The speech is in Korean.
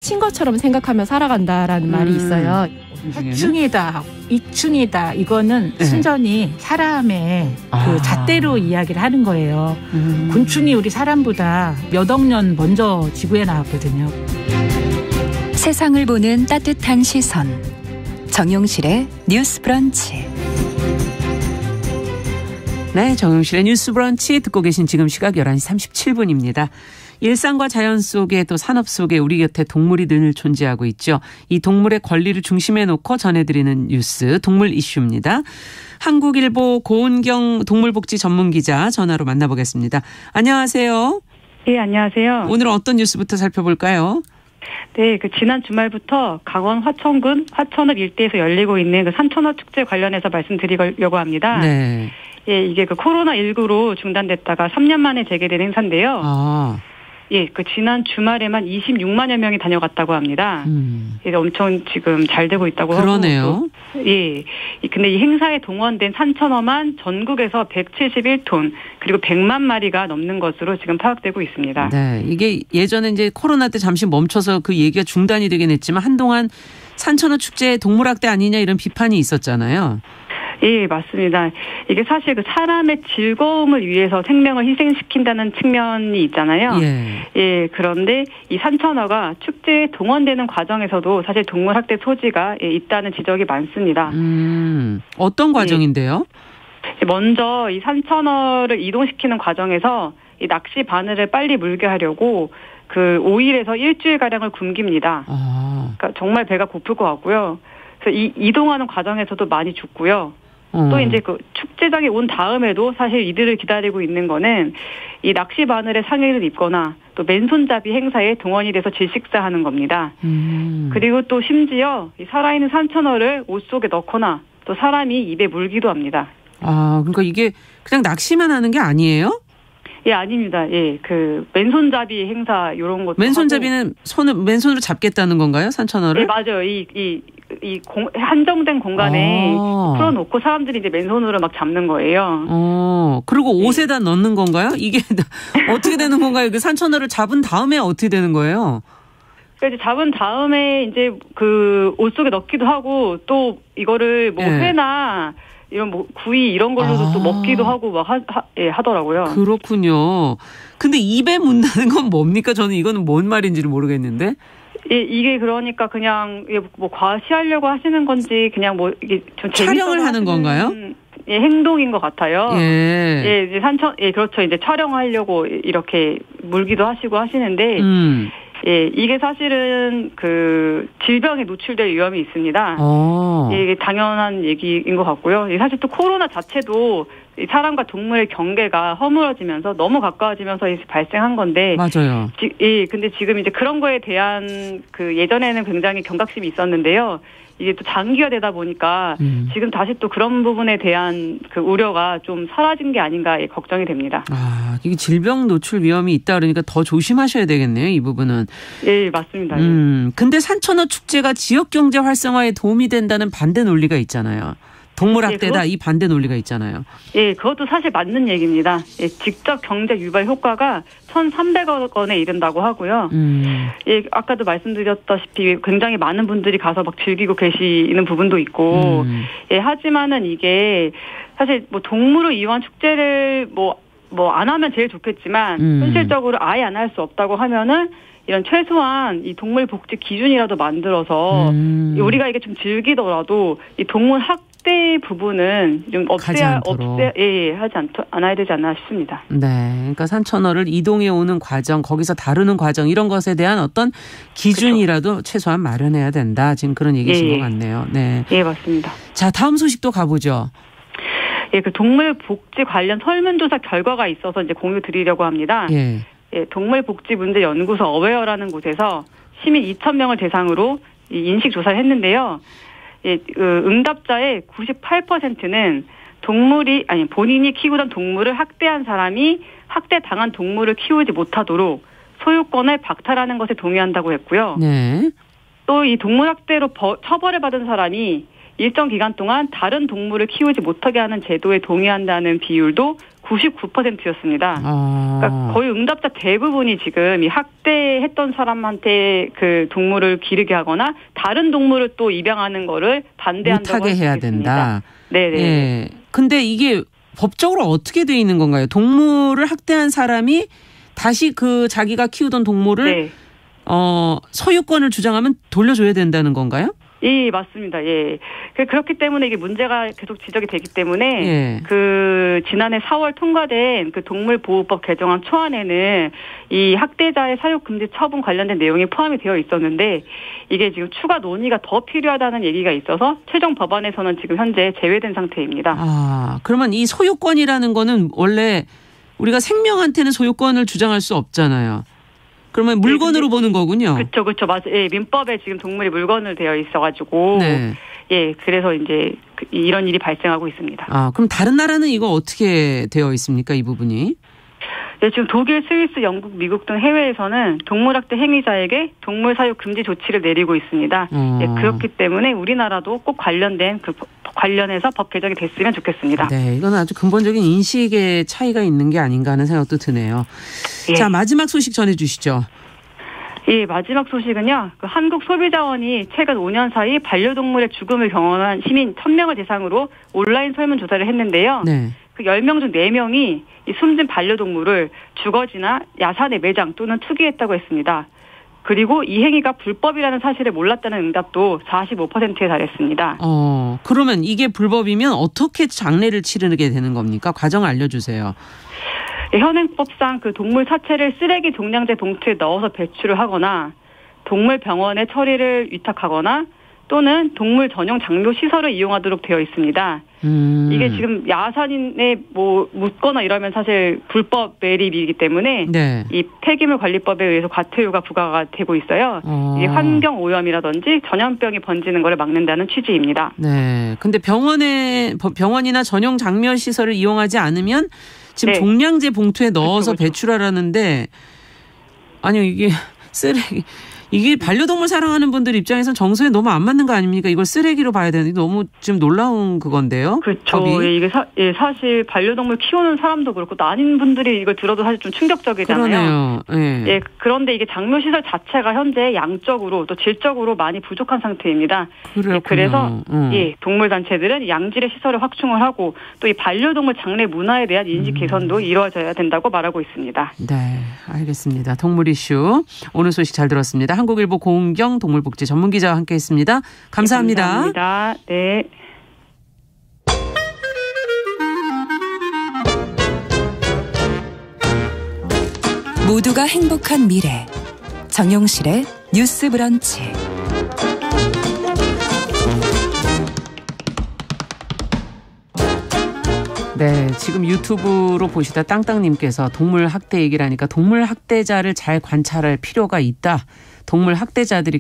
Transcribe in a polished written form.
친 것처럼 생각하며 살아간다라는 말이 있어요. 하충이다, 이충이다 이거는 순전히 사람의 그 잣대로 이야기를 하는 거예요. 곤충이 우리 사람보다 몇 억 년 먼저 지구에 나왔거든요. 세상을 보는 따뜻한 시선 정용실의 뉴스 브런치. 네, 정용실의 뉴스 브런치 듣고 계신 지금 시각 11시 37분입니다. 일상과 자연 속에 또 산업 속에 우리 곁에 동물이 늘 존재하고 있죠. 이 동물의 권리를 중심에 놓고 전해드리는 뉴스 동물 이슈입니다. 한국일보 고은경 동물복지 전문기자 전화로 만나보겠습니다. 안녕하세요. 네, 안녕하세요. 오늘은 어떤 뉴스부터 살펴볼까요? 네, 지난 주말부터 강원 화천군 화천읍 일대에서 열리고 있는 산천어 축제 관련해서 말씀드리려고 합니다. 네. 예, 이게 코로나19로 중단됐다가 3년 만에 재개된 행사인데요. 예, 지난 주말에만 26만여 명이 다녀갔다고 합니다. 예, 엄청 지금 잘 되고 있다고 그러네요. 하고. 예. 근데 이 행사에 동원된 산천어만 전국에서 171톤 그리고 100만 마리가 넘는 것으로 지금 파악되고 있습니다. 네. 이게 예전에 이제 코로나 때 잠시 멈춰서 그 얘기가 중단이 되긴 했지만 한동안 산천어 축제 동물학대 아니냐 이런 비판이 있었잖아요. 예, 맞습니다. 이게 사실 사람의 즐거움을 위해서 생명을 희생시킨다는 측면이 있잖아요. 예, 그런데 이 산천어가 축제에 동원되는 과정에서도 사실 동물학대 소지가 있다는 지적이 많습니다. 어떤 과정인데요? 예, 먼저 이 산천어를 이동시키는 과정에서 이 낚시 바늘을 빨리 물게 하려고 5일에서 일주일가량을 굶깁니다. 그러니까 정말 배가 고플 것 같고요. 그래서 이동하는 과정에서도 많이 죽고요. 또 이제 축제장에 온 다음에도 사실 이들을 기다리고 있는 거는 이 낚시 바늘에 상의를 입거나 또 맨손잡이 행사에 동원이 돼서 질식사하는 겁니다. 그리고 또 심지어 이 살아있는 산천어를 옷 속에 넣거나 또 사람이 입에 물기도 합니다. 그러니까 이게 그냥 낚시만 하는 게 아니에요? 예, 아닙니다. 예, 맨손잡이 행사 이런 것도. 맨손잡이는 맨손으로 잡겠다는 건가요, 산천어를? 네, 맞아요. 한정된 공간에 풀어놓고 사람들이 이제 맨손으로 막 잡는 거예요. 그리고 옷에다 넣는 건가요? 이게 어떻게 되는 건가요? 산천어를 잡은 다음에 어떻게 되는 거예요? 그러니까 잡은 다음에 이제 옷 속에 넣기도 하고 또 이거를 회나 이런 구이 이런 걸로도 또 먹기도 하고 막 하더라고요. 그렇군요. 근데 입에 문다는 건 뭡니까? 저는 이거는 뭔 말인지를 모르겠는데. 예, 이게 그러니까 그냥 과시하려고 하시는 건지 그냥 이게 좀 촬영을 하는 건가요? 예, 행동인 것 같아요. 예, 이제 그렇죠. 이제 촬영하려고 이렇게 물기도 하시고 하시는데. 예, 이게 사실은 질병에 노출될 위험이 있습니다. 이게 당연한 얘기인 것 같고요. 사실 또 코로나 자체도 사람과 동물의 경계가 허물어지면서 너무 가까워지면서 발생한 건데. 맞아요. 근데 지금 이제 그런 거에 대한 예전에는 굉장히 경각심이 있었는데요. 이게 또 장기화되다 보니까 지금 다시 또 그런 부분에 대한 우려가 좀 사라진 게 아닌가 걱정이 됩니다. 이게 질병 노출 위험이 있다 그러니까 더 조심하셔야 되겠네요, 이 부분은. 예, 맞습니다. 근데 산천어 축제가 지역 경제 활성화에 도움이 된다는 반대 논리가 있잖아요. 동물학대다 이 반대 논리가 있잖아요. 예, 그것도 사실 맞는 얘기입니다. 예, 직접 경제 유발 효과가 1,300억 원에 이른다고 하고요. 예, 아까도 말씀드렸다시피 굉장히 많은 분들이 가서 막 즐기고 계시는 부분도 있고, 예, 하지만은 이게 사실 동물을 이용한 축제를 안 하면 제일 좋겠지만 현실적으로 아예 안 할 수 없다고 하면은 이런 최소한 이 동물 복지 기준이라도 만들어서 우리가 이게 좀 즐기더라도 이 동물 학대 부분은 좀 하지 않아야 되지 않나 싶습니다. 네, 그러니까 산천어를 이동해 오는 과정, 거기서 다루는 과정 이런 것에 대한 어떤 기준이라도 그렇죠. 최소한 마련해야 된다. 지금 그런 얘기신 것 같네요. 네, 예, 맞습니다. 자, 다음 소식도 가보죠. 예, 동물 복지 관련 설문조사 결과가 있어서 이제 공유 드리려고 합니다. 예, 동물복지문제연구소 어웨어라는 곳에서 시민 2,000명을 대상으로 인식 조사를 했는데요. 예, 응답자의 98%는 본인이 키우던 동물을 학대한 사람이 학대당한 동물을 키우지 못하도록 소유권을 박탈하는 것에 동의한다고 했고요. 네. 또 이 동물학대로 처벌을 받은 사람이 일정 기간 동안 다른 동물을 키우지 못하게 하는 제도에 동의한다는 비율도 99%였습니다. 그러니까 거의 응답자 대부분이 지금 이 학대했던 사람한테 그 동물을 기르게 하거나 다른 동물을 또 입양하는 거를 반대한다고 못하게 해야 된다. 네네. 예. 근데 이게 법적으로 어떻게 돼 있는 건가요? 동물을 학대한 사람이 다시 그 자기가 키우던 동물을 네. 소유권을 주장하면 돌려줘야 된다는 건가요? 예, 맞습니다. 예. 그렇기 때문에 이게 문제가 계속 지적이 되기 때문에 예. 그 지난해 4월 통과된 그 동물보호법 개정안 초안에는 이 학대자의 사육 금지 처분 관련된 내용이 포함이 되어 있었는데 이게 지금 추가 논의가 더 필요하다는 얘기가 있어서 최종 법안에서는 지금 현재 제외된 상태입니다. 아, 그러면 이 소유권이라는 거는 원래 우리가 생명한테는 소유권을 주장할 수 없잖아요. 그러면 물건으로 보는 거군요. 그렇죠. 맞아요. 예, 민법에 지금 동물이 물건을 되어 있어가지고 네. 예, 그래서 이제 이런 일이 발생하고 있습니다. 아, 그럼 다른 나라는 이거 어떻게 되어 있습니까, 이 부분이? 네, 지금 독일, 스위스, 영국, 미국 등 해외에서는 동물학대 행위자에게 동물 사육 금지 조치를 내리고 있습니다. 예, 그렇기 때문에 우리나라도 꼭 관련해서 법 개정이 됐으면 좋겠습니다. 네, 이건 아주 근본적인 인식의 차이가 있는 게 아닌가 하는 생각도 드네요. 예. 자, 마지막 소식 전해주시죠. 예, 마지막 소식은요. 그 한국소비자원이 최근 5년 사이 반려동물의 죽음을 경험한 시민 1,000명을 대상으로 온라인 설문조사를 했는데요. 네. 그 10명 중 4명이 이 숨진 반려동물을 주거지나 야산에 매장 또는 투기했다고 했습니다. 그리고 이 행위가 불법이라는 사실을 몰랐다는 응답도 45%에 달했습니다. 그러면 이게 불법이면 어떻게 장례를 치르게 되는 겁니까? 과정 알려주세요. 현행법상 그 동물 사체를 쓰레기 종량제 봉투에 넣어서 배출을 하거나 동물병원에 처리를 위탁하거나 또는 동물 전용 장묘 시설을 이용하도록 되어 있습니다. 이게 지금 야산에 묻거나 이러면 사실 불법 매립이기 때문에 네. 이 폐기물 관리법에 의해서 과태료가 부과가 되고 있어요. 이게 환경 오염이라든지 전염병이 번지는 것을 막는다는 취지입니다. 네. 근데 병원이나 전용 장묘 시설을 이용하지 않으면 지금 네. 종량제 봉투에 넣어서 그렇죠. 배출하라는데 아니요, 이게 쓰레기. 이게 반려동물 사랑하는 분들 입장에서는 정서에 너무 안 맞는 거 아닙니까? 이걸 쓰레기로 봐야 되는데 너무 지금 놀라운 그건데요. 그렇죠. 예, 이게 사실 반려동물 키우는 사람도 그렇고 또 아닌 분들이 이걸 들어도 사실 좀 충격적이잖아요. 그러네요. 예, 그런데 이게 장묘 시설 자체가 현재 양적으로 또 질적으로 많이 부족한 상태입니다. 그렇군요. 그래서 예, 동물 단체들은 양질의 시설을 확충을 하고 또 이 반려동물 장례 문화에 대한 인식 개선도 이루어져야 된다고 말하고 있습니다. 네, 알겠습니다. 동물 이슈 오늘 소식 잘 들었습니다. 한국일보 고은경 동물복지 전문기자와 함께했습니다. 감사합니다. 네, 감사합니다. 네. 모두가 행복한 미래 정용실의 뉴스 브런치. 네, 지금 유튜브로 보시다 땅땅님께서 동물 학대 얘기를 하니까 동물 학대자를 잘 관찰할 필요가 있다. 동물 학대자들이